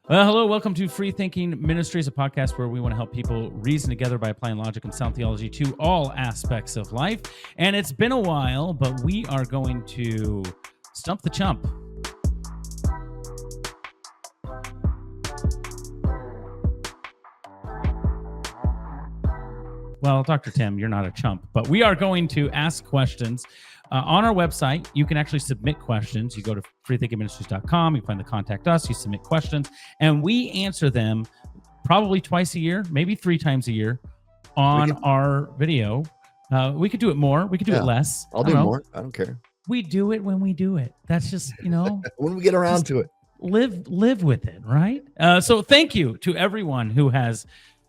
Well, hello, welcome to Free Thinking Ministries, a podcast where we want to help people reason together by applying logic and sound theology to all aspects of life. And it's been a while, but we are going to stump the chump. Well, Dr. Tim, you're not a chump, but we are going to ask questions. On our website, you can actually submit questions. You go to freethinkingministries.com, you find the contact us, you submit questions, and we answer them probably twice a year, maybe 3 times a year on our video. We could do it more. We could do it less. I'll do more. I don't care. We do it when we do it. That's just, when we get around to it. Live with it, right? So thank you to everyone who has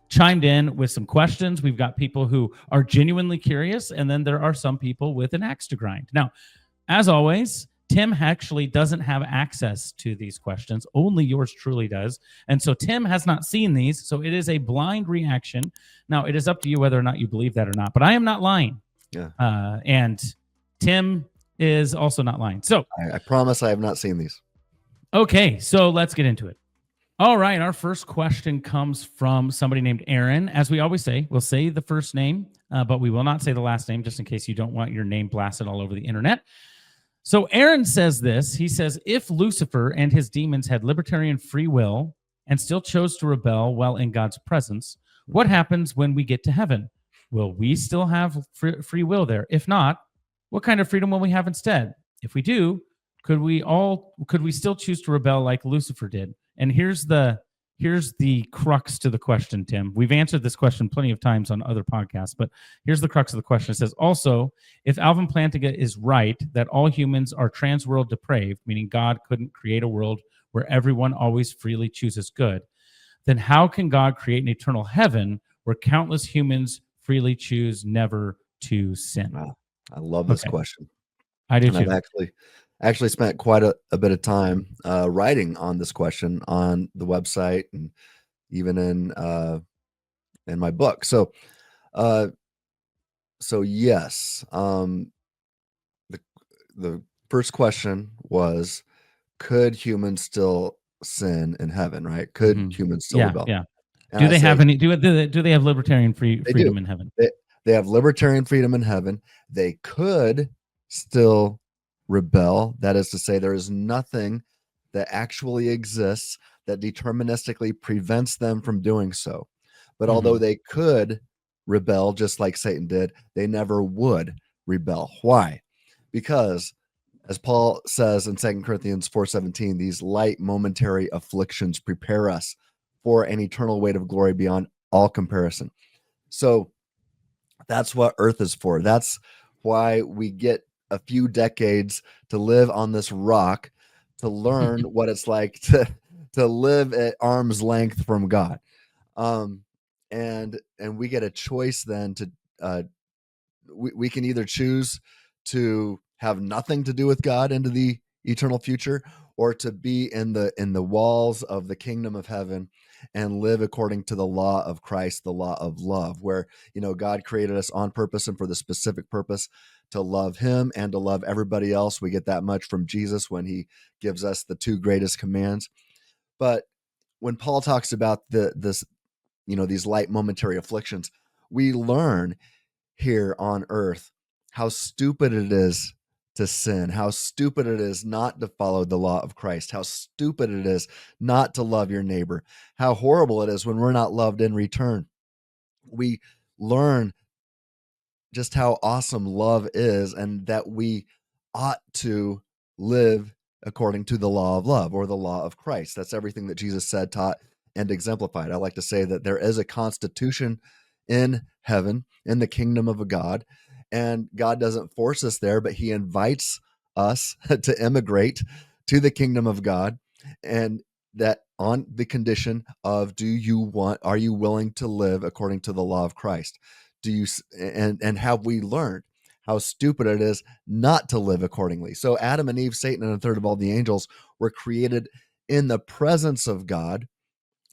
chimed in with some questions. We've got people who are genuinely curious, and then there are some people with an axe to grind. Now, as always, Tim actually doesn't have access to these questions. Only yours truly does. And so Tim has not seen these, so it is a blind reaction. Now, it is up to you whether or not you believe that or not, but I am not lying. Yeah. And Tim is also not lying. So I promise I have not seen these. Okay, so let's get into it. All right, our first question comes from somebody named Aaron. As we always say, we'll say the first name, but we will not say the last name just in case you don't want your name blasted all over the internet. So Aaron says this. He says, if Lucifer and his demons had libertarian free will and still chose to rebel while in God's presence, what happens when we get to heaven? Will we still have free will there? If not, what kind of freedom will we have instead? If we do, could we still choose to rebel like Lucifer did? And here's the crux to the question, Tim. We've answered this question plenty of times on other podcasts, but here's the crux of the question. It says, also, if Alvin Plantinga is right that all humans are trans-world depraved, meaning God couldn't create a world where everyone always freely chooses good, then how can God create an eternal heaven where countless humans freely choose never to sin? Wow. I love this question. I do too. I've actually spent quite a bit of time writing on this question on the website and even in my book. So yes, the first question was, could humans still sin in heaven? Right? Could humans still rebel? Yeah. And do they have libertarian freedom in heaven? They have libertarian freedom in heaven. They could still rebel. That is to say, there is nothing that actually exists that deterministically prevents them from doing so. But although they could rebel just like Satan did, they never would rebel. Why? Because, as Paul says in 2 Corinthians 4:17, these light momentary afflictions prepare us for an eternal weight of glory beyond all comparison. So that's what earth is for. That's why we get a few decades to live on this rock, to learn what it's like to live at arm's length from God. And we get a choice then to we can either choose to have nothing to do with God into the eternal future, or to be in the walls of the kingdom of heaven and live according to the law of Christ, the law of love, where God created us on purpose and for the specific purpose to love him and to love everybody else. We get that much from Jesus when he gives us the 2 greatest commands. But when Paul talks about these light momentary afflictions, we learn here on earth how stupid it is to sin, how stupid it is not to follow the law of Christ, how stupid it is not to love your neighbor, how horrible it is when we're not loved in return. We learn just how awesome love is, and that we ought to live according to the law of love, or the law of Christ. That's everything that Jesus said, taught, and exemplified. I like to say that there is a constitution in heaven, in the kingdom of a God, and God doesn't force us there, but he invites us to immigrate to the kingdom of God, and that on the condition of, are you willing to live according to the law of Christ? And have we learned how stupid it is not to live accordingly? So Adam and Eve, Satan, and a third of all the angels were created in the presence of God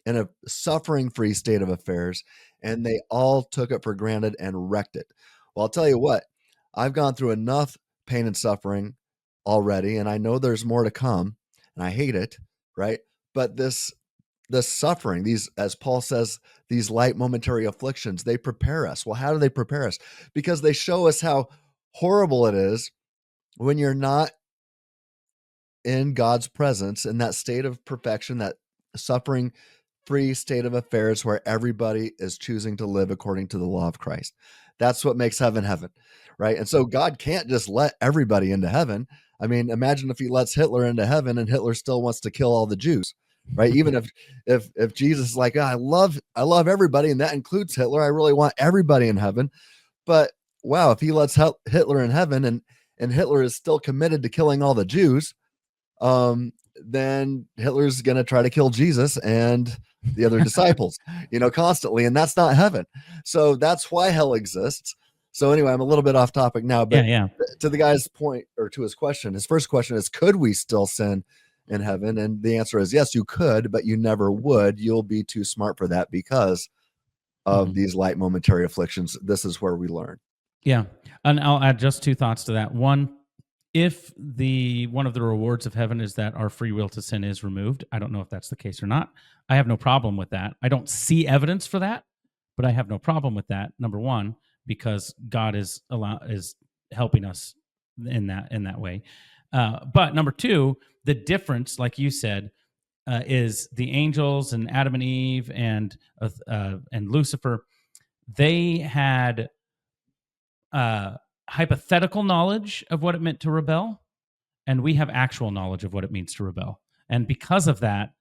in a suffering-free state of affairs, and they all took it for granted and wrecked it. Well, I'll tell you what, I've gone through enough pain and suffering already, and I know there's more to come, and I hate it, right? But this the suffering, these, as Paul says, these light momentary afflictions, they prepare us. Well, how do they prepare us? Because they show us how horrible it is when you're not in God's presence, in that state of perfection, that suffering free state of affairs where everybody is choosing to live according to the law of Christ. That's what makes heaven heaven, right? And so God can't just let everybody into heaven. I mean, imagine if he lets Hitler into heaven and Hitler still wants to kill all the Jews, right? Even if Jesus is like, "Oh, I love everybody, and that includes Hitler. I really want everybody in heaven." But wow, if he lets Hitler in heaven and Hitler is still committed to killing all the Jews, then Hitler's going to try to kill Jesus and the other disciples, constantly. And that's not heaven. So that's why hell exists. So anyway, I'm a little bit off topic now, but Yeah. to the guy's point, or to his question, his first question is, could we still sin in heaven? And the answer is yes, you could, but you never would. You'll be too smart for that because of these light momentary afflictions. This is where we learn. Yeah. And I'll add just two thoughts to that. One, if one of the rewards of heaven is that our free will to sin is removed, I don't know if that's the case or not. I have no problem with that. I don't see evidence for that, but I have no problem with that. Number one, because God is helping us in that way. But number two, the difference, like you said, is the angels and Adam and Eve and Lucifer. They had hypothetical knowledge of what it meant to rebel, and we have actual knowledge of what it means to rebel. And because of that,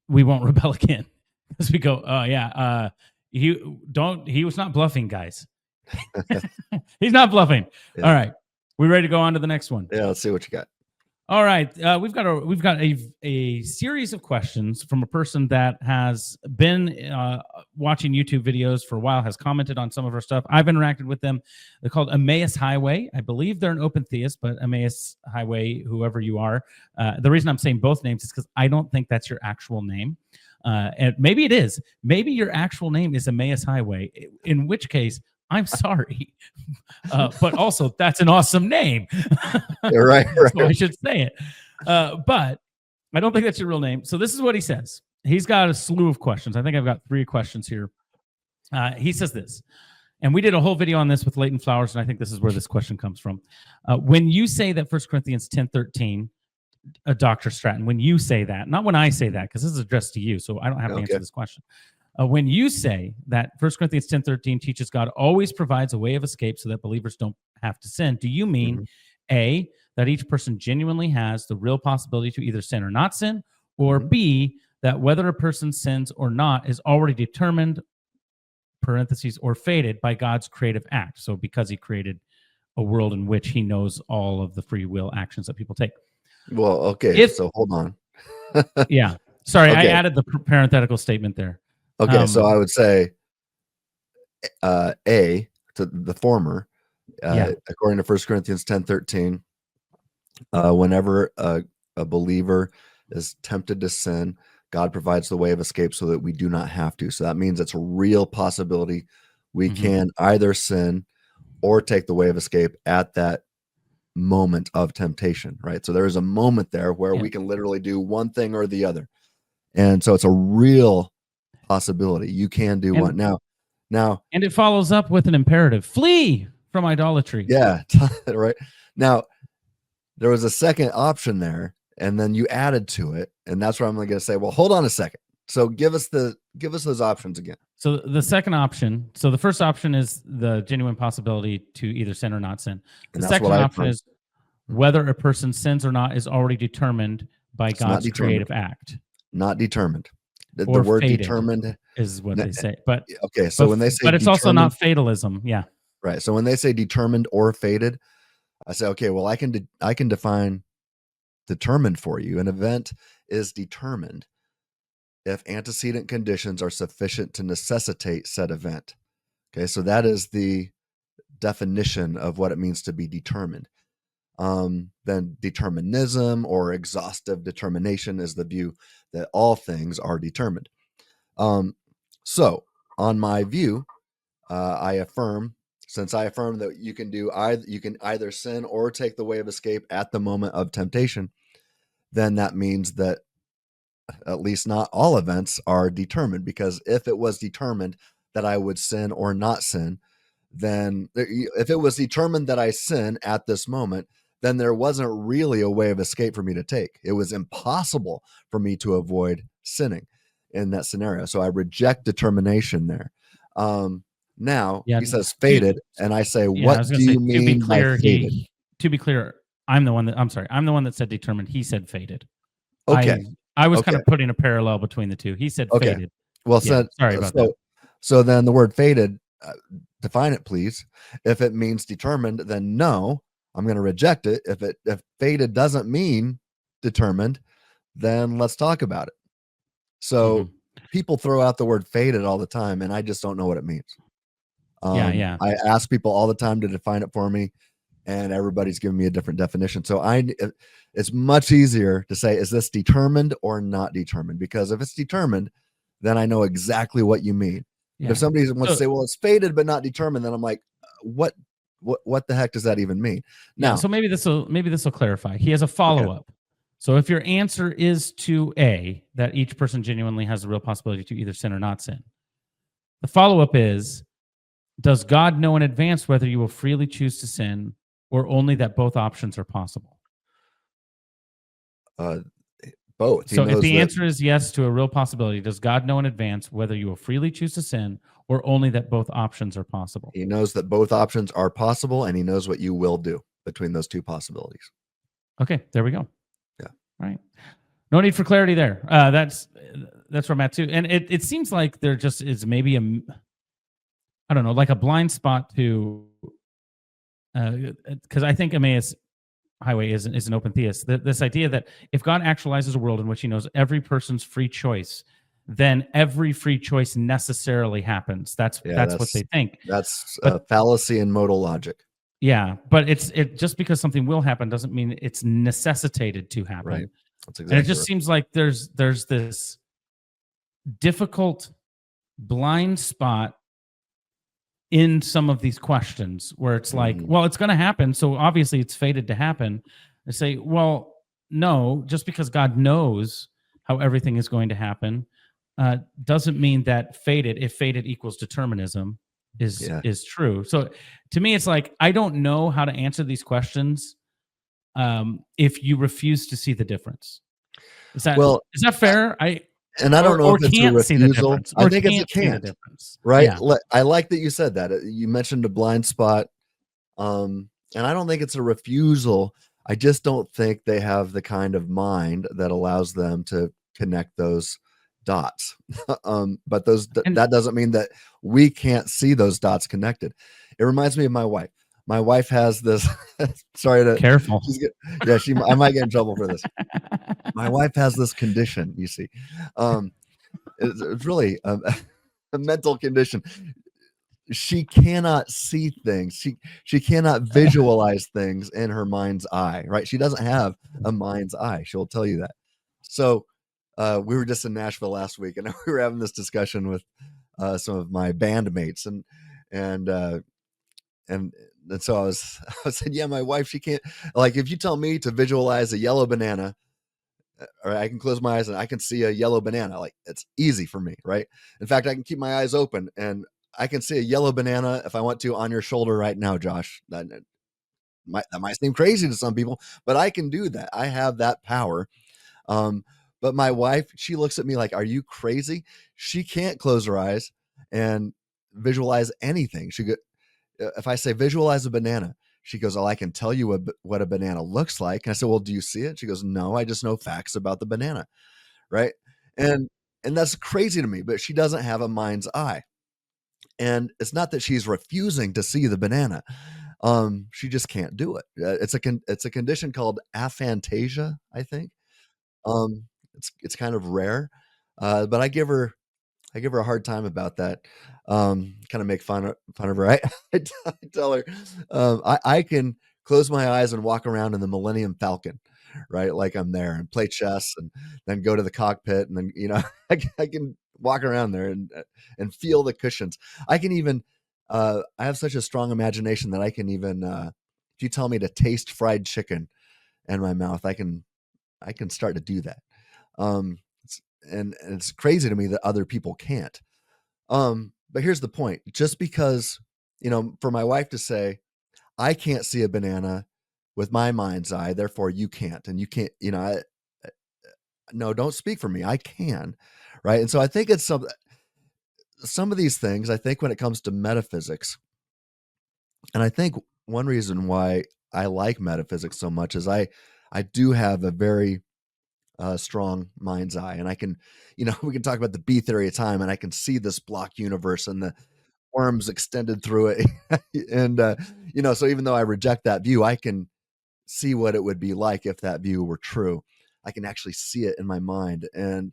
we won't rebel again, because we go, oh yeah, he was not bluffing, guys. He's not bluffing. Yeah. All right, we ready to go on to the next one? Yeah, let's see what you got. All right, we've got a series of questions from a person that has been watching YouTube videos for a while, has commented on some of our stuff. I've interacted with them. They're called Emmaus Highway. I believe they're an open theist, but Emmaus Highway, whoever you are. The reason I'm saying both names is because I don't think that's your actual name. And maybe it is. Maybe your actual name is Emmaus Highway, in which case, I'm sorry. But also, that's an awesome name. Right. So I should say it. But I don't think that's your real name. So this is what he says. He's got a slew of questions. I think I've got 3 questions here. He says this, and we did a whole video on this with Leighton Flowers, and I think this is where this question comes from. When you say that 1 Corinthians 10:13, Dr. Stratton, when you say that, not when I say that, because this is addressed to you, so I don't have to answer this question. When you say that 1 Corinthians 10:13 teaches God always provides a way of escape so that believers don't have to sin, do you mean A, that each person genuinely has the real possibility to either sin or not sin, or B, that whether a person sins or not is already determined, parentheses, or fated by God's creative act? So because he created a world in which he knows all of the free will actions that people take. Well, okay, so hold on. Yeah. Sorry, Okay. I added the parenthetical statement there. Okay, so I would say A, to the former, according to 1 Corinthians 10:13, whenever a believer is tempted to sin, God provides the way of escape so that we do not have to. So that means it's a real possibility we can either sin or take the way of escape at that moment of temptation, right? So there is a moment there where we can literally do one thing or the other. And so it's a real possibility. You can do one. Now, and it follows up with an imperative: flee from idolatry. Yeah, right. Now, there was a second option there, and then you added to it, and that's where I'm going to say, well, hold on a second. So give us those options again. So the second option, so the first option is the genuine possibility to either sin or not sin. The second option is whether a person sins or not is already determined by God's creative act. Not determined. The word determined is what they say. But okay, so when they say, but it's also not fatalism. Yeah. Right. So when they say determined or fated, I say, okay, well, I can define determined for you. An event is determined if antecedent conditions are sufficient to necessitate said event. Okay, so that is the definition of what it means to be determined. Then determinism or exhaustive determination is the view that all things are determined. So on my view, I affirm that you can either sin or take the way of escape at the moment of temptation, then that means that at least not all events are determined, because if it was determined that I would sin or not sin, then if it was determined that I sin at this moment, then there wasn't really a way of escape for me to take. It was impossible for me to avoid sinning in that scenario. So I reject determination there. Now Yeah. he says fated, and I say, Yeah, I was what gonna do say, you mean by fated? to be clear, I'm the one that said determined. He said fated. Okay. I was kind Okay. of putting a parallel between the two. He said Okay. fated. Well, Yeah, sorry about that. so then the word fated, define it, please. If it means determined, then no, I'm going to reject it. If fated doesn't mean determined, then let's talk about it. So people throw out the word fated all the time, and I just don't know what it means. Yeah. I ask people all the time to define it for me, and everybody's giving me a different definition. So it's much easier to say, is this determined or not determined? Because if it's determined, then I know exactly what you mean. But Yeah. if somebody wants to say, well, it's fated but not determined, then I'm like, what the heck does that even mean? Yeah, Now, so maybe this will clarify. He has a okay, follow-up. So if your answer is to A, that each person genuinely has the real possibility to either sin or not sin, the follow-up is, does God know in advance whether you will freely choose to sin or only that both options are possible? both. He So if knows the that. answer is yes to a real possibility, does God know in advance whether you will freely choose to sin or only that both options are possible? He knows that both options are possible, and he knows what you will do between those two possibilities. Okay, there we go. Yeah. All right. No need for clarity there. That's where I'm at too. And it seems like there just is maybe I don't know, like a blind spot to, because I think Emmaus Highway is an open theist. This idea that if God actualizes a world in which he knows every person's free choice, then every free choice necessarily happens. That's what they think. That's a But fallacy in modal logic. yeah, but it just because something will happen doesn't mean it's necessitated to happen. Right. That's And it exactly just right. seems like there's this difficult blind spot in some of these questions where it's like, Mhm. well, it's going to happen, so obviously it's fated to happen. I say, well, no, just because God knows how everything is going to happen doesn't mean that if fated equals determinism Yeah. is true. So to me, it's like I don't know how to answer these questions if you refuse to see the difference. Well, Is that fair? and I don't know Or if it's a can't see the refusal. difference, I or think it's a can't see the can't, difference. right? Yeah. I like that you said that. You mentioned a blind spot. And I don't think it's a refusal. I just don't think they have the kind of mind that allows them to connect those dots. But And that doesn't mean that we can't see those dots connected. It reminds me of my wife. My wife has this. Sorry to. careful. She's good. Yeah, I might get in trouble for this. My wife has this condition. You see, um, it's really a mental condition. She cannot see things. She cannot visualize things in her mind's eye, right? She doesn't have a mind's eye. She'll tell you that. So we were just in Nashville last week, and we were having this discussion with some of my bandmates, and uh, and so I said, yeah, my wife, she can't, like, if you tell me to visualize a yellow banana, or I can close my eyes and I can see a yellow banana. Like, it's easy for me, right? In fact, I can keep my eyes open and I can see a yellow banana if I want to on your shoulder right now, Josh. That might seem crazy to some people, but I can do that. I have that power. Um, but my wife, she looks at me like, "Are you crazy?" She can't close her eyes and visualize anything. If I say visualize a banana, she goes, "Oh, I can tell you what a banana looks like." And I said, "Well, do you see it?" She goes, "No, I just know facts about the banana." Right. And that's crazy to me, but she doesn't have a mind's eye. And it's not that she's refusing to see the banana. She just can't do it. It's a condition called aphantasia, I think. It's kind of rare. But I give her a hard time about that. Kind of make fun of her. I tell her, I can close my eyes and walk around in the Millennium Falcon, right? Like I'm there and play chess and then go to the cockpit and then, I can walk around there and feel the cushions. I can even, I have such a strong imagination that I can even, if you tell me to taste fried chicken in my mouth, I can start to do that. and it's crazy to me that other people can't. But here's the point: just because, for my wife to say, I can't see a banana with my mind's eye, therefore you can't, and you can't, no, don't speak for me. I can, right? And so I think it's some of these things. I think when it comes to metaphysics, and I think one reason why I like metaphysics so much is I do have a very strong mind's eye, and I can, we can talk about the B theory of time, and I can see this block universe and the worms extended through it, and so even though I reject that view, I can see what it would be like if that view were true. I can actually see it in my mind, and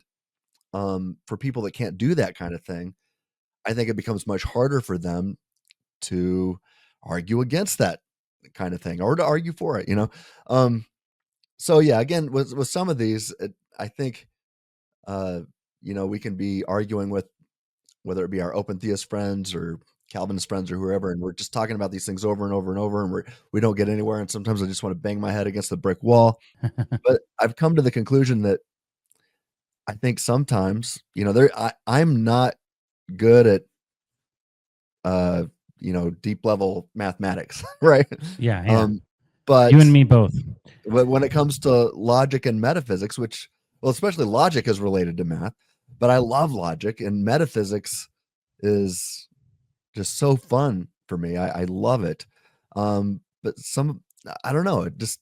for people that can't do that kind of thing, I think it becomes much harder for them to argue against that kind of thing or to argue for it. So yeah, again, with some of these, I think, we can be arguing with, whether it be our open theist friends or Calvinist friends or whoever, and we're just talking about these things over and over and over, and we don't get anywhere. And sometimes I just want to bang my head against the brick wall. But I've come to the conclusion that I think sometimes, I'm not good at, deep level mathematics, right? Yeah. But You and me both. when it comes to logic and metaphysics, which, well, especially logic is related to math, but I love logic, and metaphysics is just so fun for me. I love it. But I don't know, it just,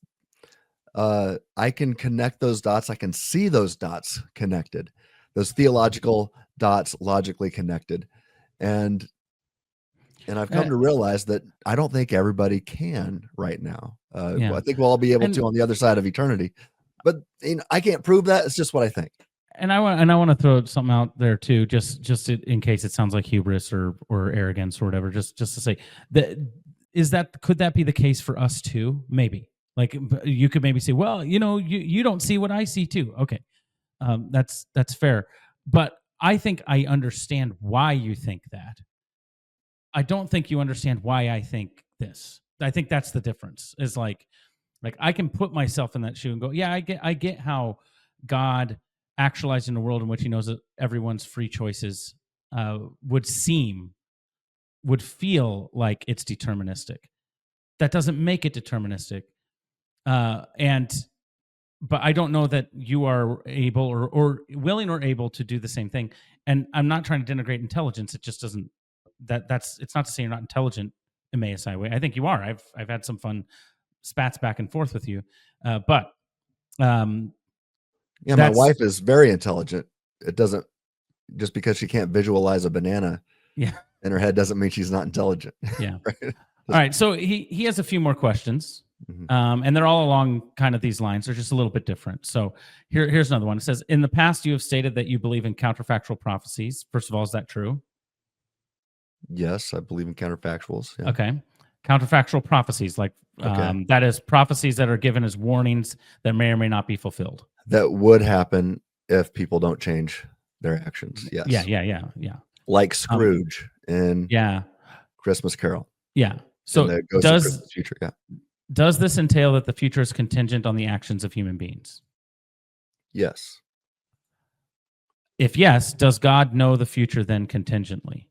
I can connect those dots. I can see those dots connected, those theological dots logically connected. And I've come to realize that I don't think everybody can right now. I think we'll all be able to on the other side of eternity, but I can't prove that. It's just what I think. And I want to throw something out there too, just in case it sounds like hubris or arrogance or whatever. Just to say that could that be the case for us too? Maybe. Like you could maybe say, well, you don't see what I see too. Okay, that's fair. But I think I understand why you think that. I don't think you understand why I think this. I think that's the difference. Is like I can put myself in that shoe and go, yeah, I get how God actualized in a world in which he knows that everyone's free choices would feel like it's deterministic. That doesn't make it deterministic. But I don't know that you are able or willing or able to do the same thing. And I'm not trying to denigrate intelligence. It just doesn't. It's not to say you're not intelligent, Emmaus way. I think you are. I've had some fun spats back and forth with you, but yeah, my wife is very intelligent. It doesn't, just because she can't visualize a banana in her head doesn't mean she's not intelligent. Yeah. Right? All right. So he has a few more questions. Mm-hmm. And they're all along kind of these lines. They're just a little bit different. So here's another one. It says, in the past, you have stated that you believe in counterfactual prophecies. First of all, is that true? Yes, I believe in counterfactuals. Yeah. Okay. Counterfactual prophecies, that is prophecies that are given as warnings that may or may not be fulfilled. That would happen if people don't change their actions. Yes. Yeah. Like Scrooge in Christmas Carol. Yeah. So does the future? Yeah. Does this entail that the future is contingent on the actions of human beings? Yes. If yes, does God know the future then contingently?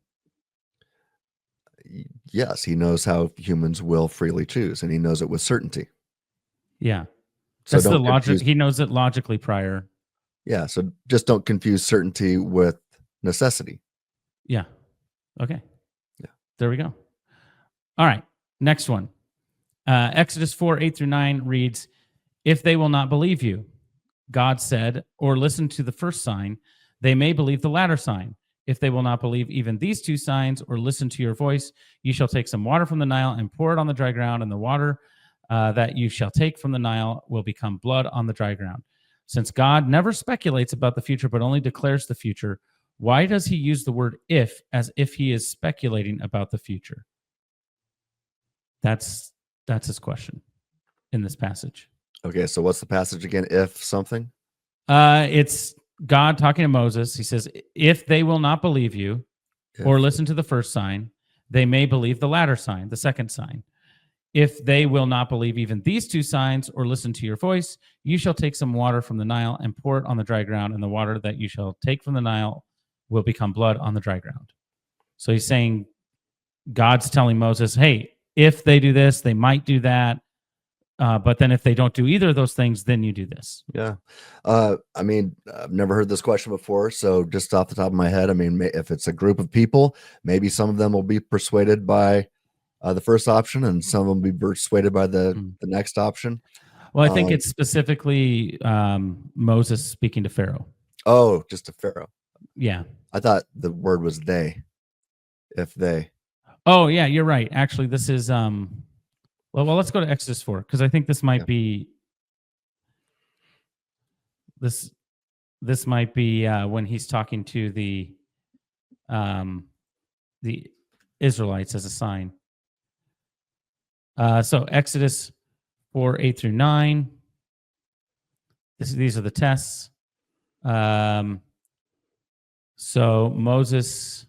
Yes, he knows how humans will freely choose, and he knows it with certainty. Yeah. So that's the logic. He knows it logically prior. Yeah. So just don't confuse certainty with necessity. Yeah. Okay. Yeah. There we go. All right. Next one. Exodus 4:8-9 reads, if they will not believe you, God said, or listen to the first sign, they may believe the latter sign. If they will not believe even these two signs or listen to your voice, you shall take some water from the Nile and pour it on the dry ground, and the water that you shall take from the Nile will become blood on the dry ground. Since God never speculates about the future, but only declares the future, why does he use the word if as if he is speculating about the future? That's his question in this passage. Okay, so what's the passage again? If something? It's God talking to Moses. He says, if they will not believe you or listen to the first sign, they may believe the latter sign, the second sign. If they will not believe even these two signs or listen to your voice, you shall take some water from the Nile and pour it on the dry ground, and the water that you shall take from the Nile will become blood on the dry ground. So he's saying, God's telling Moses, hey, if they do this, they might do that. But then if they don't do either of those things, then you do this. Yeah. I mean, I've never heard this question before. So just off the top of my head, I mean, if it's a group of people, maybe some of them will be persuaded by the first option and some of them will be persuaded by the next option. Well, I think it's specifically Moses speaking to Pharaoh. Oh, just to Pharaoh. Yeah. I thought the word was they. If they. Oh, yeah, you're right. Actually, this is well, let's go to Exodus 4 because I think this might be this might be when he's talking to the Israelites as a sign. So Exodus 4, 8 through 9. These are the tests. So Moses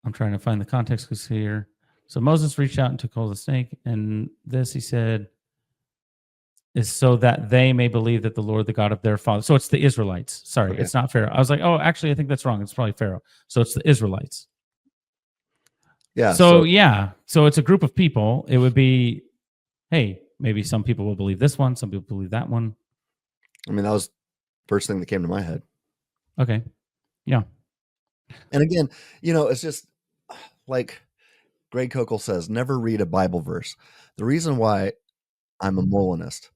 I'm trying to find the context here. So Moses reached out and took hold of the snake, and this, he said, is so that they may believe that the Lord, the God of their father. So it's the Israelites. Sorry, It's not Pharaoh. I was like, oh, actually, I think that's wrong. It's probably Pharaoh. So it's the Israelites. Yeah. So it's a group of people. It would be, hey, maybe some people will believe this one, some people believe that one. I mean, that was the first thing that came to my head. Okay. Yeah. And again, it's just like Greg Kokel says, never read a Bible verse. The reason why I'm a Molinist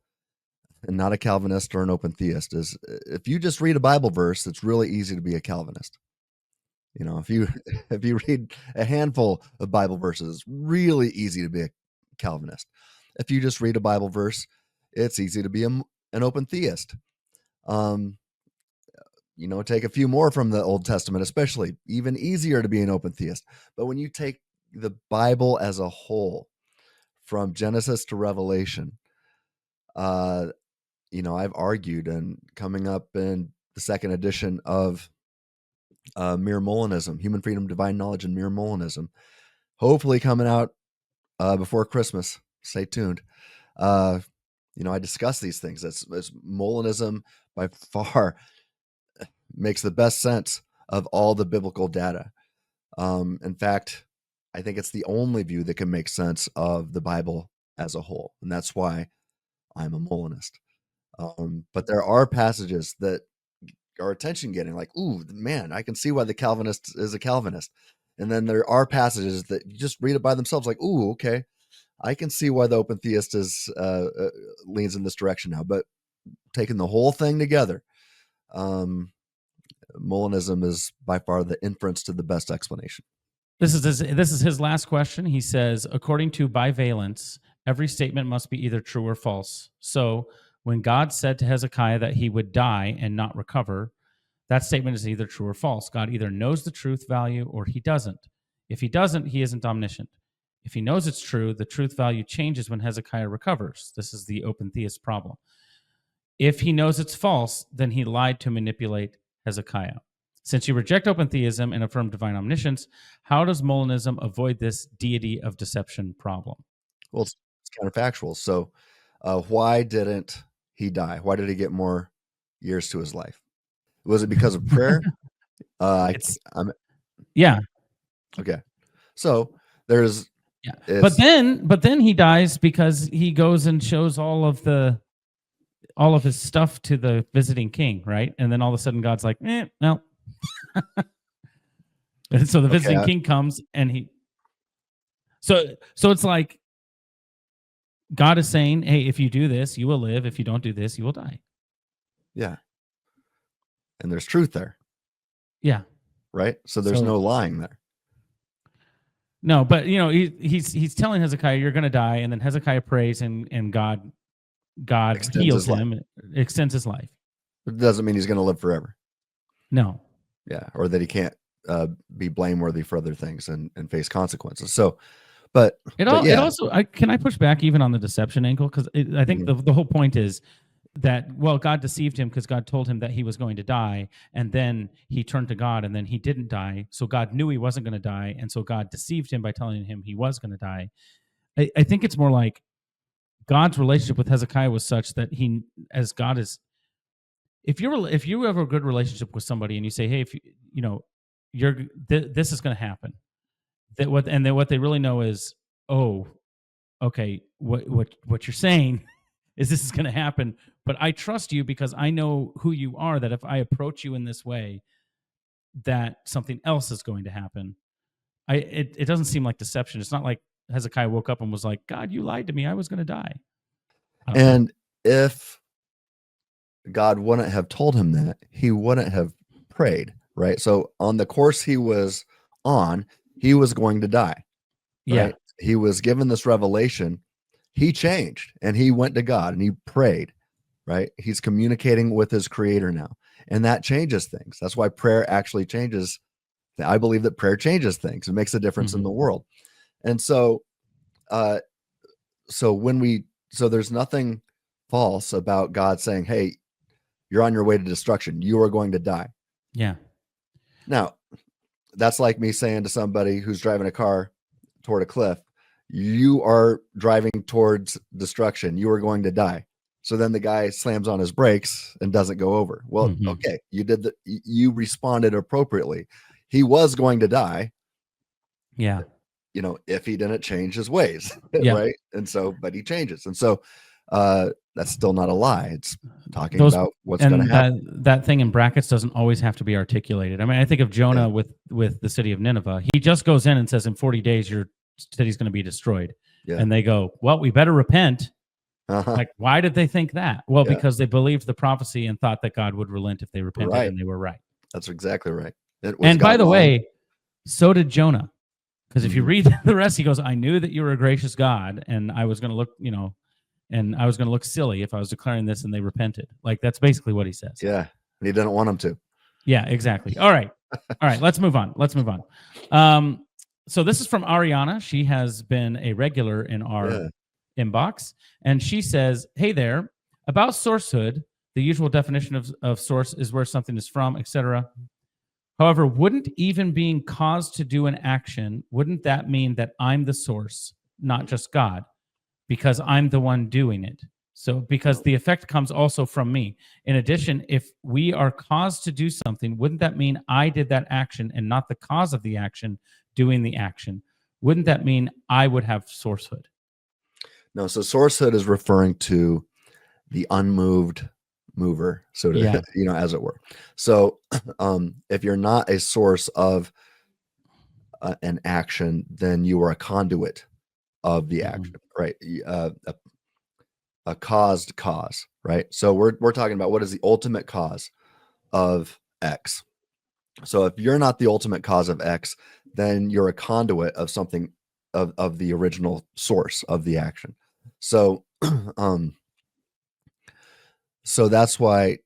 and not a Calvinist or an open theist is if you just read a Bible verse, it's really easy to be a Calvinist. If you read a handful of Bible verses, it's really easy to be a Calvinist. If you just read a Bible verse, it's easy to be an open theist. Take a few more from the Old Testament, especially, even easier to be an open theist. But when you take the Bible as a whole, from Genesis to Revelation, I've argued, and coming up in the second edition of Mere Molinism, Human Freedom, Divine Knowledge, and Mere Molinism, hopefully coming out before Christmas. Stay tuned. I discuss these things. As Molinism by far makes the best sense of all the biblical data. In fact, I think it's the only view that can make sense of the Bible as a whole, and that's why I'm a Molinist. But there are passages that are attention getting, like, ooh, man, I can see why the Calvinist is a Calvinist. And then there are passages that you just read it by themselves, like, ooh, okay, I can see why the open theist is leans in this direction now. But taking the whole thing together, Molinism is by far the inference to the best explanation. This is his last question. He says, according to bivalence, every statement must be either true or false. So when God said to Hezekiah that he would die and not recover, that statement is either true or false. God either knows the truth value or he doesn't. If he doesn't, he isn't omniscient. If he knows it's true, the truth value changes when Hezekiah recovers. This is the open theist problem. If he knows it's false, then he lied to manipulate Hezekiah. Since you reject open theism and affirm divine omniscience, how does Molinism avoid this deity of deception problem? Well, it's counterfactual. So why didn't he die? Why did he get more years to his life? Was it because of prayer? Yeah. Okay. So there's but then he dies because he goes and shows all of his stuff to the visiting king, right? And then all of a sudden God's like, no. And so the visiting king comes and so it's like God is saying, hey, if you do this, you will live. If you don't do this, you will die. Yeah. And there's truth there. Yeah. Right? So there's no lying there. No, but he's telling Hezekiah, you're going to die, and then Hezekiah prays, and God heals him, extends his life. It doesn't mean he's going to live forever. No. Yeah, or that he can't be blameworthy for other things and face consequences. So, but it also, can I push back even on the deception angle? Because I think the whole point is well, God deceived him because God told him that he was going to die, and then he turned to God, and then he didn't die. So God knew he wasn't going to die, and so God deceived him by telling him he was going to die. I think it's more like God's relationship with Hezekiah was such that as God is, if you have a good relationship with somebody and you say, hey, if you know, this is going to happen, and then what they really know is, oh, okay, what you're saying is this is going to happen, but I trust you because I know who you are, that if I approach you in this way, that something else is going to happen. It doesn't seem like deception. It's not like Hezekiah woke up and was like, God, you lied to me, I was going to die. I don't think. And if God wouldn't have told him that, he wouldn't have prayed, right? So on the course he was on, he was going to die, Yeah. right? He was given this revelation. He changed and he went to God and he prayed, right? He's communicating with his creator now. And that changes things. That's why prayer actually changes. I believe that prayer changes things. It makes a difference in the world. And so, so there's nothing false about God saying, hey, you're on your way to destruction. You are going to die. Yeah. Now, that's like me saying to somebody who's driving a car toward a cliff, you are driving towards destruction. You are going to die. So then the guy slams on his brakes and doesn't go over. Well, okay, you responded appropriately. He was going to die. Yeah. You know, if he didn't change his ways, Yeah. right? And so, but he changes. And so that's still not a lie. It's talking Those about what's going to happen. that thing in brackets doesn't always have to be articulated. I mean, I think of Jonah with the city of Nineveh. He just goes in and says, in 40 days, your city's going to be destroyed. Yeah. And they go, well, we better repent. Uh-huh. Like, why did they think that? Well, Yeah. because they believed the prophecy and thought that God would relent if they repented, Right. and they were right. That's exactly right. And by the way, so did Jonah. Because if you read the rest, he goes, I knew that you were a gracious God, and I was going to look, and I was going to look silly if I was declaring this and they repented. Like, that's basically what he says. Yeah. And he didn't want them to. Yeah, exactly. All right. Let's move on. So this is from Aryana. She has been a regular in our inbox. And she says, hey there, about sourcehood, the usual definition of source is where something is from, etc. However, wouldn't even being caused to do an action, wouldn't that mean that I'm the source, not just God? Because I'm the one doing it. So because the effect comes also from me. In addition, if we are caused to do something, wouldn't that mean I did that action and not the cause of the action doing the action? Wouldn't that mean I would have sourcehood? No, so sourcehood is referring to the unmoved mover, so to, as it were. So if you're not a source of an action, then you are a conduit of the action, right? A caused cause, right? So we're talking about what is the ultimate cause of X. So if you're not the ultimate cause of X, then you're a conduit of something of the original source of the action. So so that's why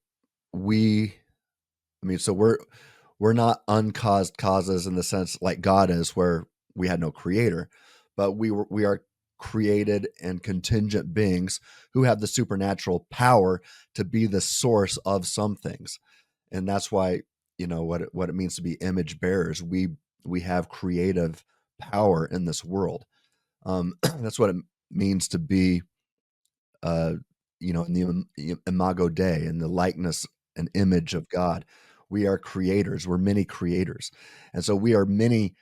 so we're not uncaused causes in the sense like God is, where we had no creator, but we are created and contingent beings who have the supernatural power to be the source of some things. And that's why, what it means to be image bearers. We have creative power in this world. That's what it means to be in the imago Dei, in the likeness and image of God. We are creators. We're many creators. And so we are many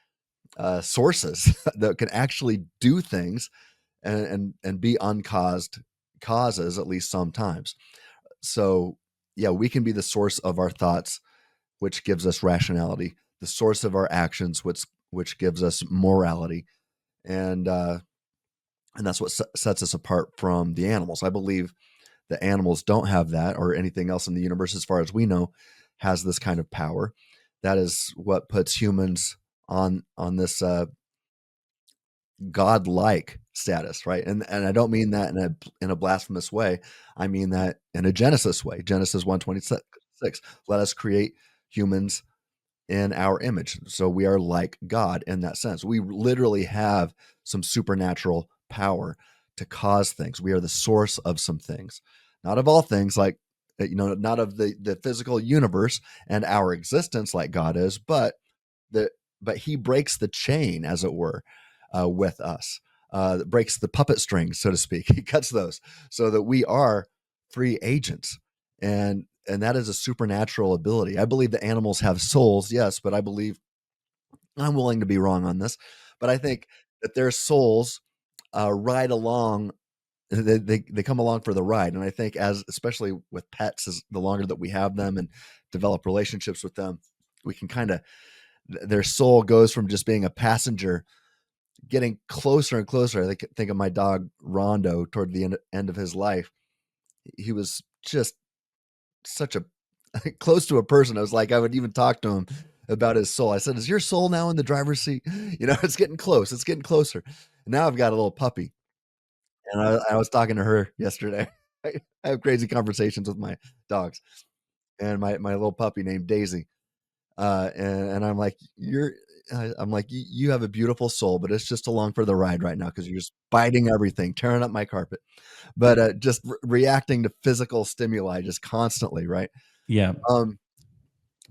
sources that can actually do things and be uncaused causes, at least sometimes. So yeah, we can be the source of our thoughts, which gives us rationality, the source of our actions, which gives us morality. And that's what sets us apart from the animals. I believe the animals don't have that, or anything else in the universe, as far as we know, has this kind of power. That is what puts humans on this godlike status, right? And I don't mean that in a blasphemous way. I mean that in a Genesis way. Genesis 1:26. Let us create humans in our image. So we are like God in that sense. We literally have some supernatural power to cause things. We are the source of some things. not of all things, like, not of the physical universe and our existence like God is, but he breaks the chain, as it were, with us, breaks the puppet strings, so to speak. He cuts those so that we are free agents. And that is a supernatural ability. I believe that animals have souls, yes, but I'm willing to be wrong on this, but I think that their souls ride along. They come along for the ride. And I think, especially with pets, as the longer that we have them and develop relationships with them, we can kind of, their soul goes from just being a passenger, getting closer and closer. I think of my dog Rondo toward the end of his life. He was just such a close to a person. I was like, I would even talk to him about his soul. I said, "Is your soul now in the driver's seat?" It's getting close. It's getting closer. And now I've got a little puppy, and I was talking to her yesterday. I have crazy conversations with my dogs, and my little puppy named Daisy. And I'm like, you have a beautiful soul, but it's just along for the ride right now because you're just biting everything, tearing up my carpet, but just reacting to physical stimuli just constantly, right? Yeah.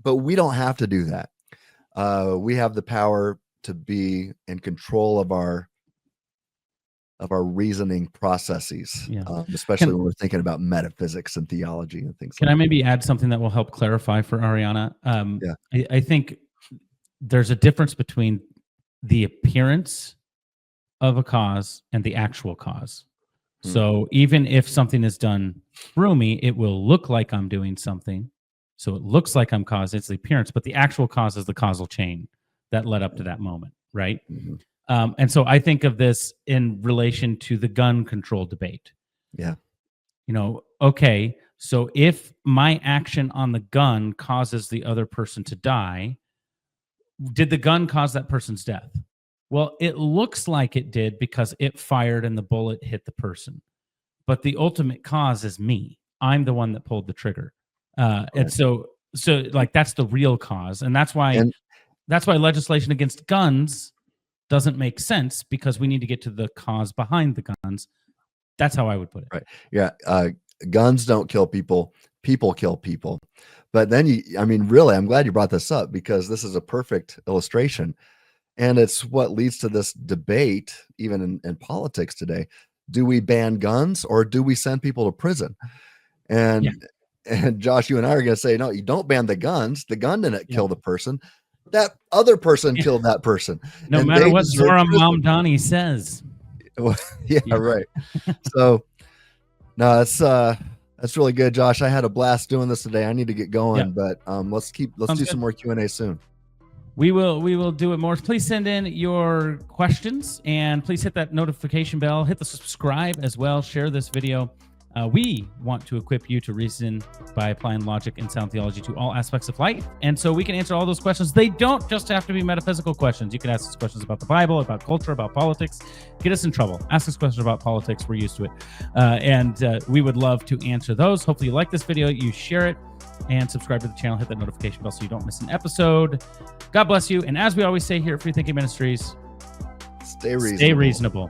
But we don't have to do that. We have the power to be in control of our reasoning processes, Yeah. especially when we're thinking about metaphysics and theology and things Can like I maybe add something that will help clarify for Aryana? Yeah. I think there's a difference between the appearance of a cause and the actual cause. So even if something is done through me, it will look like I'm doing something. So it looks like I'm causing, it's the appearance, but the actual cause is the causal chain that led up to that moment, right? Mhm. And so I think of this in relation to the gun control debate. Yeah. Okay, so if my action on the gun causes the other person to die, did the gun cause that person's death? Well, it looks like it did because it fired and the bullet hit the person. But the ultimate cause is me. I'm the one that pulled the trigger. And so like that's the real cause. And that's why legislation against guns doesn't make sense, because we need to get to the cause behind the guns. That's how I would put it. Right. Yeah. Guns don't kill people. People kill people. But then really, I'm glad you brought this up, because this is a perfect illustration. And it's what leads to this debate, even in politics today. Do we ban guns or do we send people to prison? And Josh, you and I are going to say, no, you don't ban the guns. The gun didn't kill the person. That other person killed that person. No and matter they what deserve Zora prison. Mamdani says. Yeah, right. So no, that's really good, Josh. I had a blast doing this today. I need to get going, but let's do some more Q&A soon. We will do it more. Please send in your questions, and please hit that notification bell, hit the subscribe as well, share this video. We want to equip you to reason by applying logic and sound theology to all aspects of life. And so we can answer all those questions. They don't just have to be metaphysical questions. You can ask us questions about the Bible, about culture, about politics. Get us in trouble. Ask us questions about politics. We're used to it. And we would love to answer those. Hopefully you like this video. You share it and subscribe to the channel. Hit that notification bell so you don't miss an episode. God bless you. And as we always say here at FreeThinking Ministries, stay reasonable. Stay reasonable.